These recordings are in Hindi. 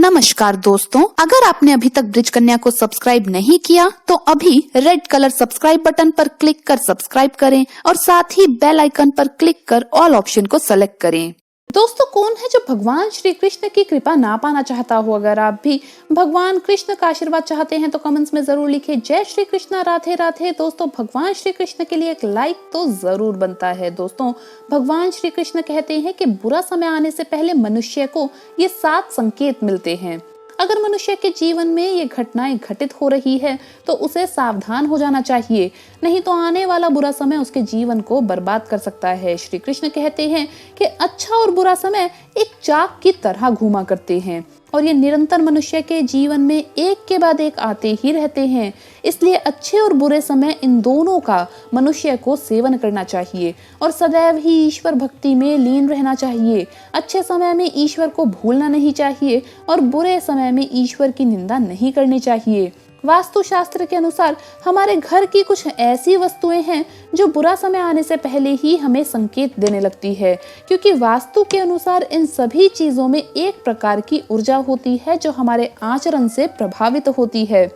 नमस्कार दोस्तों, अगर आपने अभी तक ब्रिज कन्या को सब्सक्राइब नहीं किया तो अभी रेड कलर सब्सक्राइब बटन पर क्लिक कर सब्सक्राइब करें और साथ ही बेल आइकन पर क्लिक कर ऑल ऑप्शन को सेलेक्ट करें। दोस्तों, कौन है जो भगवान श्री कृष्ण की कृपा ना पाना चाहता हो? अगर आप भी भगवान कृष्ण का आशीर्वाद चाहते हैं तो कमेंट्स में जरूर लिखिए जय श्री कृष्ण, राधे राधे। दोस्तों, भगवान श्री कृष्ण के लिए एक लाइक तो जरूर बनता है। दोस्तों, भगवान श्री कृष्ण कहते हैं कि बुरा समय आने से पहले मनुष्य को ये 7 संकेत मिलते हैं। अगर मनुष्य के जीवन में ये घटनाएं घटित हो रही है तो उसे सावधान हो जाना चाहिए, नहीं तो आने वाला बुरा समय उसके जीवन को बर्बाद कर सकता है। श्री कृष्ण कहते हैं कि अच्छा और बुरा समय एक चाक की तरह घूमा करते हैं और ये निरंतर मनुष्य के जीवन में एक के बाद एक आते ही रहते हैं। इसलिए अच्छे और बुरे समय इन दोनों का मनुष्य को सेवन करना चाहिए और सदैव ही ईश्वर भक्ति में लीन रहना चाहिए। अच्छे समय में ईश्वर को भूलना नहीं चाहिए और बुरे समय में ईश्वर की निंदा नहीं करनी चाहिए। वास्तु शास्त्र के अनुसार हमारे घर की कुछ ऐसी वस्तुएं हैं जो बुरा समय आने से पहले ही हमें संकेत देने लगती है, क्योंकि वास्तु के अनुसार इन सभी चीजों में एक प्रकार की ऊर्जा होती है जो हमारे आचरण से प्रभावित होती है।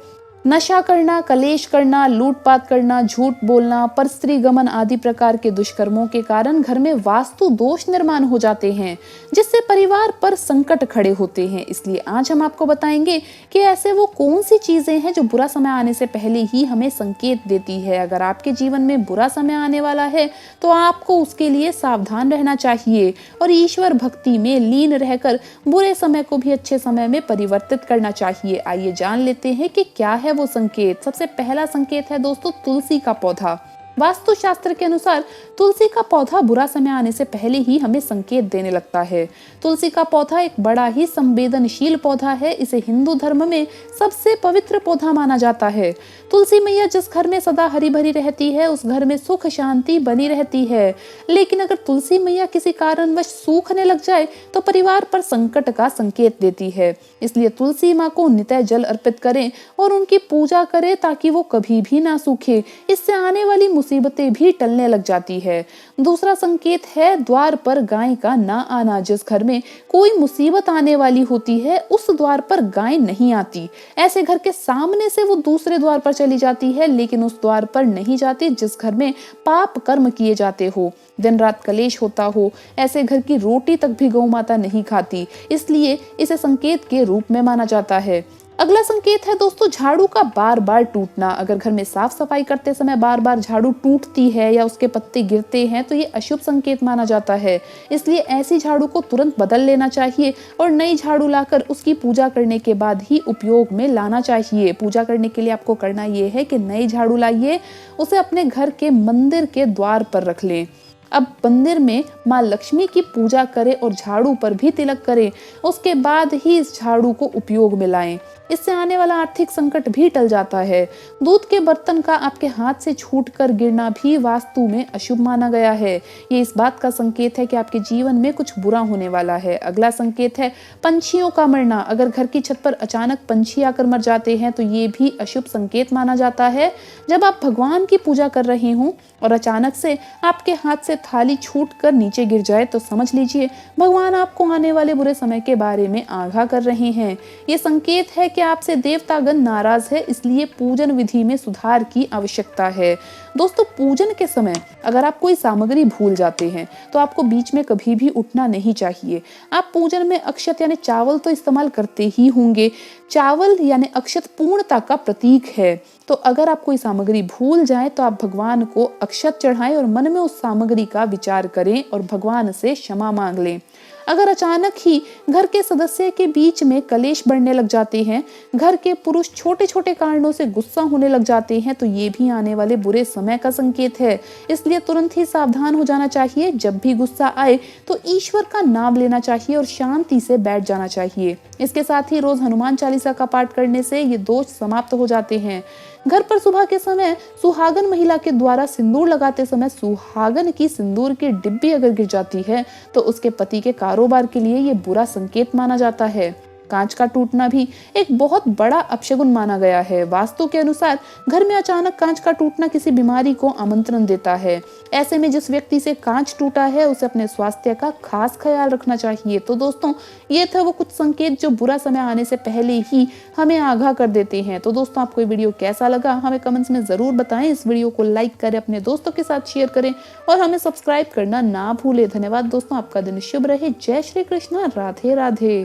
नशा करना, कलेश करना, लूटपाट करना, झूठ बोलना, परस्त्री गमन आदि प्रकार के दुष्कर्मों के कारण घर में वास्तु दोष निर्माण हो जाते हैं, जिससे परिवार पर संकट खड़े होते हैं। इसलिए आज हम आपको बताएंगे कि ऐसे वो कौन सी चीजें हैं जो बुरा समय आने से पहले ही हमें संकेत देती है। अगर आपके जीवन में बुरा समय आने वाला है तो आपको उसके लिए सावधान रहना चाहिए और ईश्वर भक्ति में लीन रहकर बुरे समय को भी अच्छे समय में परिवर्तित करना चाहिए। आइए जान लेते हैं कि क्या है वो संकेत। सबसे पहला संकेत है दोस्तों, तुलसी का पौधा। वास्तु शास्त्र के अनुसार तुलसी का पौधा बुरा समय आने से पहले ही हमें संकेत देने लगता है। तुलसी का पौधा एक बड़ा ही संवेदनशील पौधा है। इसे हिंदू धर्म में सबसे पवित्र पौधा माना जाता है। तुलसी मैया जिस घर में सदा हरी भरी रहती है उस घर में सुख शांति बनी रहती है। लेकिन अगर तुलसी मैया किसी कारणवश सूखने लग जाए तो परिवार पर संकट का संकेत देती है। इसलिए तुलसी माँ को नित्य जल अर्पित करें और उनकी पूजा करें ताकि वो कभी भी ना सूखे। इससे आने वाली मुसीबतें भी टलने लग जाती है। दूसरा संकेत है द्वार पर गाय का ना आना। जिस घर में कोई मुसीबत आने वाली होती है उस द्वार पर गाय नहीं आती। ऐसे घर के सामने से वो दूसरे द्वार पर चली जाती है, लेकिन उस द्वार पर नहीं जाती जिस घर में पाप कर्म किए जाते हो, दिन रात कलेश होता हो। ऐसे घर की रोटी तक भी गौ माता नहीं खाती, इसलिए इसे संकेत के रूप में माना जाता है। अगला संकेत है दोस्तों, झाड़ू का बार बार टूटना। अगर घर में साफ सफाई करते समय बार बार झाड़ू टूटती है या उसके पत्ते गिरते हैं तो ये अशुभ संकेत माना जाता है। इसलिए ऐसी झाड़ू को तुरंत बदल लेना चाहिए और नई झाड़ू लाकर उसकी पूजा करने के बाद ही उपयोग में लाना चाहिए। पूजा करने के लिए आपको करना ये है कि नई झाड़ू लाइए, उसे अपने घर के मंदिर के द्वार पर रख लें। अब मंदिर में माँ लक्ष्मी की पूजा करें और झाड़ू पर भी तिलक करें। उसके बाद ही इस झाड़ू को उपयोग में लाएं। इससे आने वाला आर्थिक संकट भी टल जाता है। दूध के बर्तन का आपके हाथ से छूटकर गिरना भी वास्तु में अशुभ माना गया है। ये इस बात का संकेत है कि आपके जीवन में कुछ बुरा होने वाला है। अगला संकेत है पंछियों का मरना। अगर घर की छत पर अचानक पंछी आकर मर जाते हैं तो ये भी अशुभ संकेत माना जाता है। जब आप भगवान की पूजा कर रहे हों और अचानक से आपके हाथ से थाली छूटकर नीचे गिर जाए तो समझ लीजिए भगवान आपको आने वाले बुरे समय के बारे में आगाह कर रहे हैं। ये संकेत है कि आपसे देवतागण नाराज है, इसलिए पूजन विधि में सुधार की आवश्यकता है। दोस्तों, पूजन के समय अगर आप कोई सामग्री भूल जाते हैं तो आपको बीच में कभी भी उठना नहीं चाहिए। आप पूजन में अक्षत यानी चावल तो इस्तेमाल करते ही होंगे। चावल यानी अक्षत पूर्णता का प्रतीक है, तो अगर आप कोई सामग्री भूल जाएं तो आप भगवान को अक्षत चढ़ाएं और मन में उस सामग्री का विचार करें और भगवान से क्षमा मांग लें। अगर अचानक ही घर के सदस्य के बीच में कलेश बढ़ने लग जाते हैं, घर के पुरुष छोटे छोटे कारणों से गुस्सा होने लग जाते हैं, तो ये भी आने वाले बुरे समय का संकेत है। इसलिए तुरंत ही सावधान हो जाना चाहिए। जब भी गुस्सा आए तो ईश्वर का नाम लेना चाहिए और शांति से बैठ जाना चाहिए। इसके साथ ही रोज हनुमान चालीसा का पाठ करने से ये दोष समाप्त हो जाते हैं। घर पर सुबह के समय सुहागन महिला के द्वारा सिंदूर लगाते समय सुहागन की सिंदूर की डिब्बी अगर गिर जाती है तो उसके पति के कारोबार के लिए ये बुरा संकेत माना जाता है। कांच का टूटना भी एक बहुत बड़ा अपशगुन माना गया है। वास्तु के अनुसार घर में अचानक कांच का टूटना किसी बीमारी को आमंत्रण देता है। ऐसे में जिस व्यक्ति से कांच टूटा है उसे अपने स्वास्थ्य का खास ख्याल रखना चाहिए। तो दोस्तों, ये था वो कुछ संकेत जो बुरा समय आने से पहले ही हमें आगाह कर देते हैं। तो दोस्तों, आपको ये वीडियो कैसा लगा हमें कमेंट्स में जरूर बताएं। इस वीडियो को लाइक करें, अपने दोस्तों के साथ शेयर करें और हमें सब्सक्राइब करना ना भूलें। धन्यवाद दोस्तों, आपका दिन शुभ रहे। जय श्री कृष्णा, राधे राधे।